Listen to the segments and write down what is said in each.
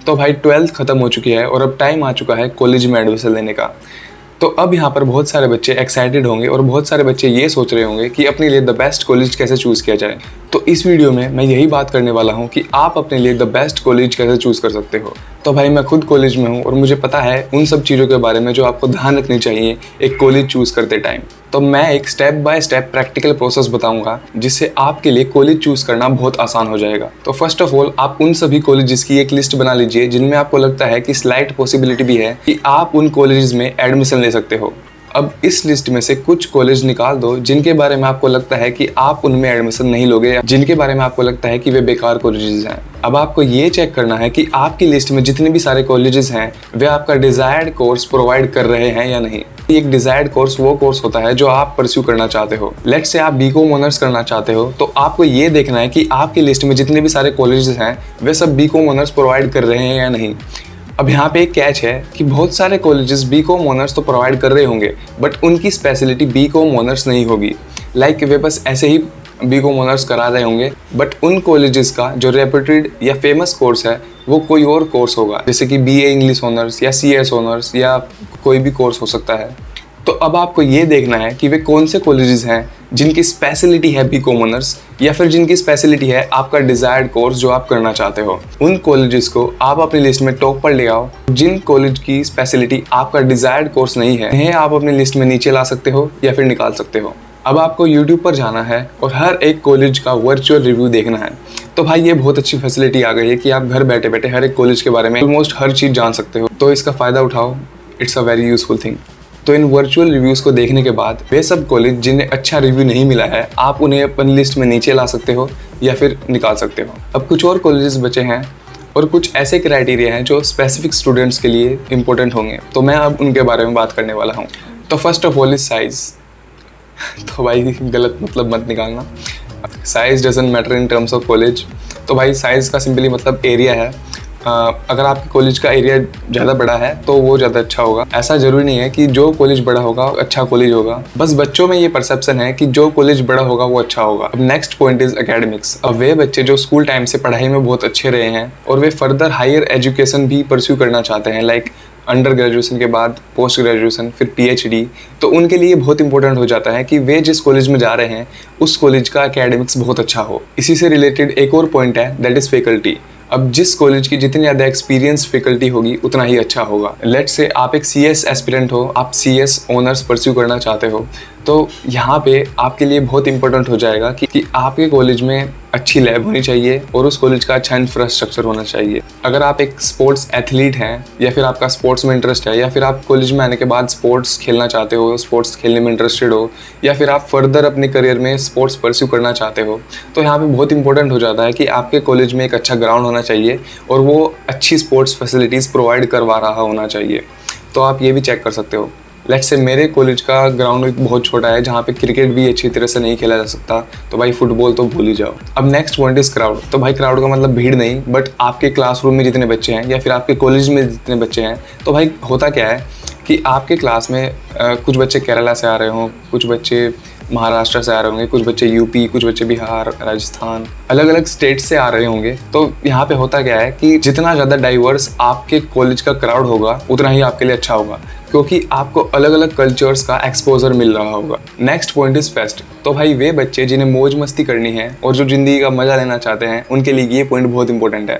तो भाई 12th खत्म हो चुकी है और अब टाइम आ चुका है कॉलेज में एडमिशन लेने का। तो अब यहाँ पर बहुत सारे बच्चे एक्साइटेड होंगे और बहुत सारे बच्चे ये सोच रहे होंगे कि अपने लिए द बेस्ट कॉलेज कैसे चूज़ किया जाए। तो इस वीडियो में मैं यही बात करने वाला हूँ कि आप अपने लिए द बेस्ट कॉलेज कैसे चूज़ कर सकते हो। तो भाई मैं खुद कॉलेज में हूँ और मुझे पता है उन सब चीज़ों के बारे में जो आपको ध्यान रखनी चाहिए एक कॉलेज चूज़ करते टाइम। तो मैं एक step by step practical process बताऊंगा जिससे आपके लिए कॉलेज चूज़ करना बहुत आसान हो जाएगा। तो फर्स्ट ऑफ ऑल आप उन सभी कॉलेजेस की एक लिस्ट बना लीजिए जिनमें आपको लगता है कि स्लाइट पॉसिबिलिटी भी है कि आप उन कॉलेजेस में एडमिशन ले सकते हो। अब इस लिस्ट में से कुछ कॉलेज निकाल दो जिनके बारे में आपको लगता है कि आप उनमें एडमिशन नहीं लोगे या जिनके बारे में आपको लगता है कि वे बेकार कॉलेजेस हैं। अब आपको ये चेक करना है कि आपकी लिस्ट में जितने भी सारे कॉलेजेस हैं वे आपका डिजायर्ड कोर्स प्रोवाइड कर रहे हैं या नहीं। एक डिजायर्ड कोर्स वो कोर्स होता है जो आप परस्यू करना चाहते हो। लेट्स से आप बीकॉम ऑनर्स करना चाहते हो तो आपको ये देखना है कि आपकी लिस्ट में जितने भी सारे कॉलेजेस हैं वे सब बीकॉम ऑनर्स प्रोवाइड कर रहे हैं या नहीं। अब यहाँ पे एक कैच है कि बहुत सारे कॉलेजेस बीकॉम ऑनर्स तो प्रोवाइड कर रहे होंगे बट उनकी स्पेशलिटी बीकॉम ऑनर्स नहीं होगी। लाइक वे बस ऐसे ही बीकॉम ऑनर्स करा रहे होंगे बट उन कॉलेजेस का जो रेप्यूटेड या फेमस कोर्स है वो कोई और कोर्स होगा, जैसे कि बीए इंग्लिश ऑनर्स या सीएस ऑनर्स या कोई भी कोर्स हो सकता है। तो अब आपको ये देखना है कि वे कौन से कॉलेजेस हैं जिनकी स्पेशलिटी है बीकॉम ऑनर्स या फिर जिनकी स्पेशलिटी है आपका डिजायर्ड कोर्स जो आप करना चाहते हो। उन कॉलेजेस को आप अपनी लिस्ट में टॉप पर ले आओ। जिन कॉलेज की स्पेशलिटी आपका डिजायर्ड कोर्स नहीं है उन्हें आप अपनी लिस्ट में नीचे ला सकते हो या फिर निकाल सकते हो। अब आपको YouTube पर जाना है और हर एक कॉलेज का वर्चुअल रिव्यू देखना है। तो भाई ये बहुत अच्छी फैसिलिटी आ गई है कि आप घर बैठे बैठे हर एक कॉलेज के बारे में ऑलमोस्ट हर चीज़ जान सकते हो। तो इसका फ़ायदा उठाओ, it's a very useful thing. तो इन वर्चुअल रिव्यूज़ को देखने के बाद वे सब कॉलेज जिन्हें अच्छा रिव्यू नहीं मिला है आप उन्हें अपनी लिस्ट में नीचे ला सकते हो या फिर निकाल सकते हो। अब कुछ और कॉलेजेस बचे हैं और कुछ ऐसे क्राइटेरिया हैं जो स्पेसिफिक स्टूडेंट्स के लिए इंपॉर्टेंट होंगे। तो मैं अब उनके बारे में बात करने वाला हूँ। तो first of all is size. तो भाई गलत मतलब मत निकालना, size doesn't matter in terms of college. तो भाई साइज़ का सिंपली मतलब एरिया है। अगर आपके कॉलेज का एरिया ज़्यादा बड़ा है तो वो ज़्यादा अच्छा होगा। ऐसा ज़रूरी नहीं है कि जो कॉलेज बड़ा होगा अच्छा कॉलेज होगा, बस बच्चों में ये परसेप्शन है कि जो कॉलेज बड़ा होगा वो अच्छा होगा। अब नेक्स्ट पॉइंट इज एकेडमिक्स। अब वे बच्चे जो स्कूल टाइम से पढ़ाई में बहुत अच्छे रहे हैं और वे फर्दर हायर एजुकेशन भी परस्यू करना चाहते हैं, लाइक अंडर ग्रेजुएशन के बाद पोस्ट ग्रेजुएशन फिर पीएचडी, तो उनके लिए बहुत इंपॉर्टेंट हो जाता है कि वे जिस कॉलेज में जा रहे हैं उस कॉलेज का एकेडमिक्स बहुत अच्छा हो। इसी से रिलेटेड एक और पॉइंट है दैट इज़ फैकल्टी। अब जिस कॉलेज की जितनी ज़्यादा एक्सपीरियंस फैकल्टी होगी उतना ही अच्छा होगा। लेट्स से आप एक सीएस एस्पिरेंट हो, आप सीएस ऑनर्स परस्यू करना चाहते हो, तो यहाँ पे आपके लिए बहुत इंपॉर्टेंट हो जाएगा कि आपके कॉलेज में अच्छी लैब होनी चाहिए और उस कॉलेज का अच्छा इंफ्रास्ट्रक्चर होना चाहिए। अगर आप एक स्पोर्ट्स एथलीट हैं या फिर आपका स्पोर्ट्स में इंटरेस्ट है या फिर आप कॉलेज में आने के बाद स्पोर्ट्स खेलना चाहते हो, स्पोर्ट्स खेलने में इंटरेस्टेड हो या फिर आप फर्दर अपने करियर में स्पोर्ट्स परस्यू करना चाहते हो, तो यहाँ पे बहुत इंपॉर्टेंट हो जाता है कि आपके कॉलेज में एक अच्छा ग्राउंड होना चाहिए और वो अच्छी स्पोर्ट्स फैसिलिटीज़ प्रोवाइड करवा रहा होना चाहिए। तो आप ये भी चेक कर सकते हो। लेट्स से मेरे कॉलेज का ग्राउंड बहुत छोटा है जहाँ पे क्रिकेट भी अच्छी तरह से नहीं खेला जा सकता, तो भाई फुटबॉल तो भूल ही जाओ। अब नेक्स्ट पॉइंट इज क्राउड। तो भाई क्राउड का मतलब भीड़ नहीं, बट आपके क्लासरूम में जितने बच्चे हैं या फिर आपके कॉलेज में जितने बच्चे हैं। तो भाई होता क्या है कि आपके क्लास में कुछ बच्चे केरला से आ रहे हों, कुछ बच्चे महाराष्ट्र से आ रहे होंगे, कुछ बच्चे यूपी, कुछ बच्चे बिहार, राजस्थान, अलग अलग स्टेट से आ रहे होंगे। तो यहाँ पे होता क्या है कि जितना ज़्यादा डाइवर्स आपके कॉलेज का क्राउड होगा उतना ही आपके लिए अच्छा होगा, क्योंकि आपको अलग अलग कल्चर्स का एक्सपोजर मिल रहा होगा। Next point is fest. तो भाई वे बच्चे जिन्हें मौज मस्ती करनी है और जो ज़िंदगी का मज़ा लेना चाहते हैं उनके लिए ये पॉइंट बहुत इंपॉर्टेंट है।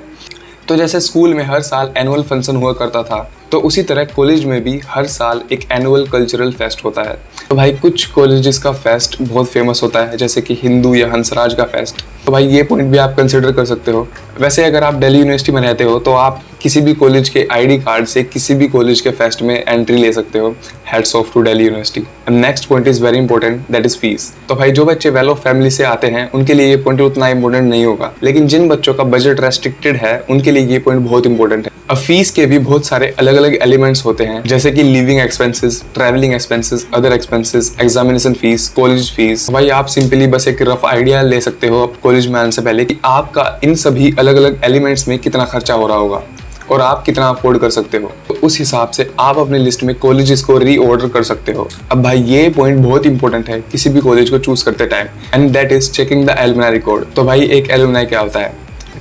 तो जैसे स्कूल में हर साल एनुअल फंक्शन हुआ करता था, तो उसी तरह कॉलेज में भी हर साल एक एनुअल कल्चरल फेस्ट होता है। तो भाई कुछ कॉलेजेस का फेस्ट बहुत फेमस होता है, जैसे कि हिंदू या हंसराज का फेस्ट। तो भाई ये पॉइंट भी आप कंसिडर कर सकते हो। वैसे अगर आप दिल्ली यूनिवर्सिटी में रहते हो तो आप किसी भी कॉलेज के आईडी कार्ड से किसी भी कॉलेज के फेस्ट में एंट्री ले सकते हो। Hats off to Delhi university. Next point is very important, that is fees. तो भाई जो बच्चे वेल ऑफ फैमिली से आते हैं उनके लिए ये पॉइंट उतना इंपॉर्टेंट नहीं होगा, लेकिन जिन बच्चों का बजट रेस्ट्रिक्टेड है उनके लिए ये पॉइंट बहुत इंपॉर्टेंट है। अब फीस के भी बहुत सारे अलग अलग एलिमेंट्स होते हैं, जैसे कि living expenses, travelling expenses, other expenses, examination fees, college fees. भाई आप सिंपली बस एक रफ आइडिया ले सकते हो कॉलेज में आने से पहले कि आपका इन सभी अलग अलग एलिमेंट्स में कितना खर्चा हो रहा होगा और आप कितना अफोर्ड कर सकते हो। तो उस हिसाब से आप अपनी लिस्ट में कॉलेजेस को रीऑर्डर कर सकते हो। अब भाई ये पॉइंट बहुत इंपॉर्टेंट है किसी भी कॉलेज को चूज करते time, and that is checking the alumni record. तो भाई एक एलुमनाई क्या होता है?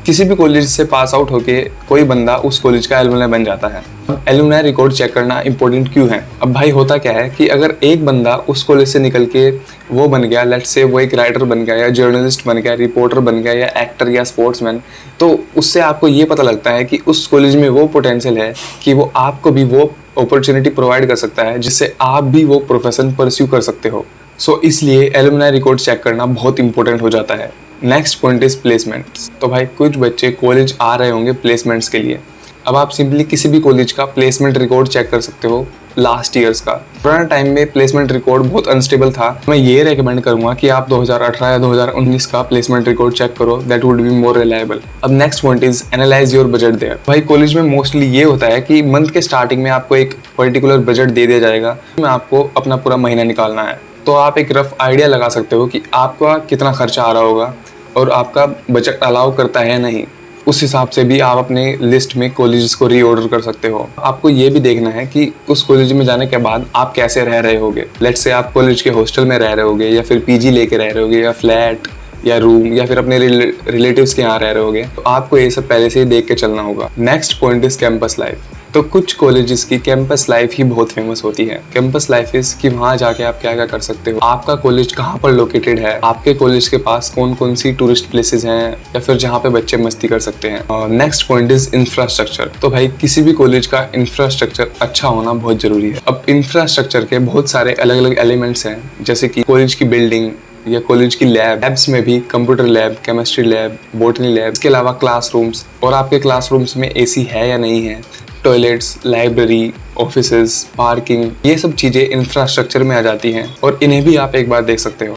किसी भी कॉलेज से पास आउट होके कोई बंदा उस कॉलेज का एलुमनाई बन जाता है। अब एलुमनाई रिकॉर्ड चेक करना इंपॉर्टेंट क्यों है? अब भाई होता क्या है कि अगर एक बंदा उस कॉलेज से निकल के वो बन गया, लेट्स से वो एक राइटर बन गया या जर्नलिस्ट बन गया, रिपोर्टर बन गया या एक्टर या स्पोर्ट्समैन, तो उससे आपको ये पता लगता है कि उस कॉलेज में वो पोटेंशियल है कि वो आपको भी वो अपॉर्चुनिटी प्रोवाइड कर सकता है जिससे आप भी वो प्रोफेशन परस्यू कर सकते हो। सो इसलिए एलुमनाई रिकॉर्ड चेक करना बहुत इंपॉर्टेंट हो जाता है। Next point is placements. तो भाई कुछ बच्चे कॉलेज आ रहे होंगे प्लेसमेंट्स के लिए। अब आप सिंपली किसी भी कॉलेज का प्लेसमेंट रिकॉर्ड चेक कर सकते हो लास्ट ईयर्स का। पुराने टाइम में प्लेसमेंट रिकॉर्ड बहुत अनस्टेबल था। मैं ये रेकमेंड करूंगा कि आप 2018 या 2019 का प्लेसमेंट रिकॉर्ड चेक करो, that would be more reliable. अब next point is analyse your budget there. भाई कॉलेज में मोस्टली ये होता है कि मंथ के स्टार्टिंग में आपको एक पर्टिकुलर बजट दे दिया जाएगा, में आपको अपना पूरा महीना निकालना है। तो आप एक रफ आइडिया लगा सकते हो कि आपका कितना खर्चा आ रहा होगा और आपका बजट अलाउ करता है या नहीं। उस हिसाब से भी आप अपने लिस्ट में कॉलेजेस को रीऑर्डर कर सकते हो। आपको ये भी देखना है कि उस कॉलेज में जाने के बाद आप कैसे रह रहे होगे। लेट्स से आप कॉलेज के हॉस्टल में रह रहे होगे या फिर पीजी लेके रह रहे होगे या फ्लैट या रूम या फिर अपने रिलेटिव्स के यहाँ रह रहे होगे, तो आपको ये सब पहले से ही देख के चलना होगा। Next point is campus life. तो कुछ कॉलेजेस की कैंपस लाइफ ही बहुत फेमस होती है। कैंपस लाइफ इज कि वहाँ जाके आप क्या क्या कर सकते हो, आपका कॉलेज कहाँ पर लोकेटेड है, आपके कॉलेज के पास कौन कौन सी टूरिस्ट प्लेसेस हैं या फिर जहाँ पे बच्चे मस्ती कर सकते हैं। Next point is infrastructure. तो भाई किसी भी कॉलेज का इंफ्रास्ट्रक्चर अच्छा होना बहुत जरूरी है। अब इंफ्रास्ट्रक्चर के बहुत सारे अलग अलग एलिमेंट्स हैं, जैसे कि कॉलेज की बिल्डिंग या कॉलेज की लैब्स में भी computer lab, chemistry lab, botany lab, इसके अलावा क्लासरूम्स, और आपके क्लासरूम्स में एसी है या नहीं है, टॉयलेट्स, लाइब्रेरी, ऑफिसेज, पार्किंग, ये सब चीज़ें इंफ्रास्ट्रक्चर में आ जाती हैं और इन्हें भी आप एक बार देख सकते हो।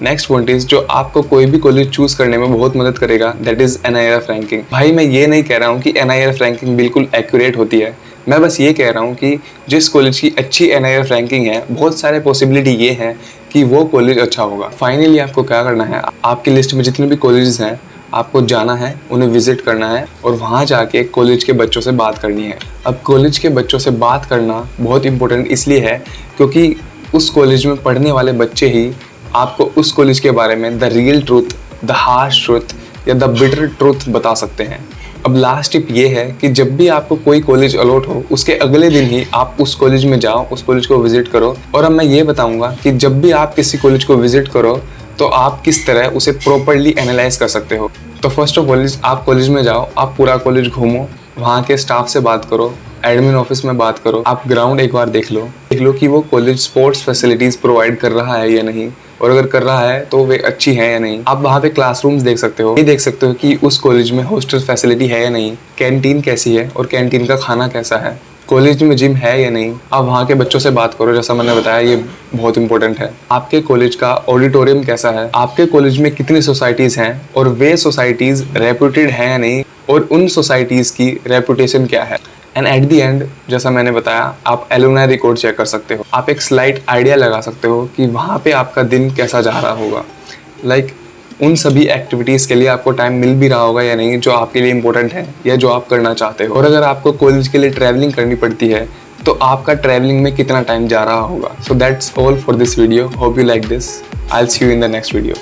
नेक्स्ट पॉइंट इज जो आपको कोई भी कॉलेज चूज करने में बहुत मदद करेगा, दैट इज NIRF रैंकिंग। भाई मैं ये नहीं कह रहा हूँ कि NIRF रैंकिंग बिल्कुल एक्यूरेट होती है, मैं बस ये कह रहा हूँ कि जिस कॉलेज की अच्छी NIRF रैंकिंग है, बहुत सारे पॉसिबिलिटी ये है कि वो कॉलेज अच्छा होगा। फाइनली आपको क्या करना है, आपकी लिस्ट में जितने भी कॉलेजेस हैं आपको जाना है, उन्हें विजिट करना है और वहाँ जाके कॉलेज के बच्चों से बात करनी है। अब कॉलेज के बच्चों से बात करना बहुत इंपॉर्टेंट इसलिए है क्योंकि उस कॉलेज में पढ़ने वाले बच्चे ही आपको उस कॉलेज के बारे में the real truth, the harsh truth या द बिटर ट्रूथ बता सकते हैं। अब लास्ट टिप ये है कि जब भी आपको कोई कॉलेज अलॉट हो, उसके अगले दिन ही आप उस कॉलेज में जाओ, उस कॉलेज को विजिट करो। और अब मैं ये बताऊंगा कि जब भी आप किसी कॉलेज को विजिट करो तो आप किस तरह उसे प्रॉपर्ली एनालाइज कर सकते हो। तो फर्स्ट ऑफ ऑल आप कॉलेज में जाओ, आप पूरा कॉलेज घूमो, वहाँ के स्टाफ से बात करो, एडमिन ऑफिस में बात करो, आप ग्राउंड एक बार देख लो कि वो कॉलेज स्पोर्ट्स फैसिलिटीज़ प्रोवाइड कर रहा है या नहीं, और अगर कर रहा है तो वे अच्छी है या नहीं। आप वहाँ पे क्लासरूम्स देख सकते हो, ये देख सकते हो कि उस कॉलेज में हॉस्टल फैसिलिटी है या नहीं, कैंटीन कैसी है और कैंटीन का खाना कैसा है, कॉलेज में जिम है या नहीं। आप वहाँ के बच्चों से बात करो, जैसा मैंने बताया ये बहुत इंपॉर्टेंट है। आपके कॉलेज का ऑडिटोरियम कैसा है, आपके कॉलेज में कितनी सोसाइटीज़ हैं और वे सोसाइटीज़ रेपुटेड हैं या नहीं, और उन सोसाइटीज़ की रेपुटेशन क्या है। एंड एट दी एंड, जैसा मैंने बताया, आप एलुमनाई रिकॉर्ड चेक कर सकते हो। आप एक स्लाइट आइडिया लगा सकते हो कि वहाँ पे आपका दिन कैसा जा रहा होगा। लाइक उन सभी एक्टिविटीज़ के लिए आपको टाइम मिल भी रहा होगा या नहीं, जो आपके लिए इंपॉर्टेंट है या जो आप करना चाहते हो। और अगर आपको कॉलेज के लिए ट्रैवलिंग करनी पड़ती है तो आपका ट्रैवलिंग में कितना टाइम जा रहा होगा। So that's all for this video. Hope you like this. I will see you in the next video.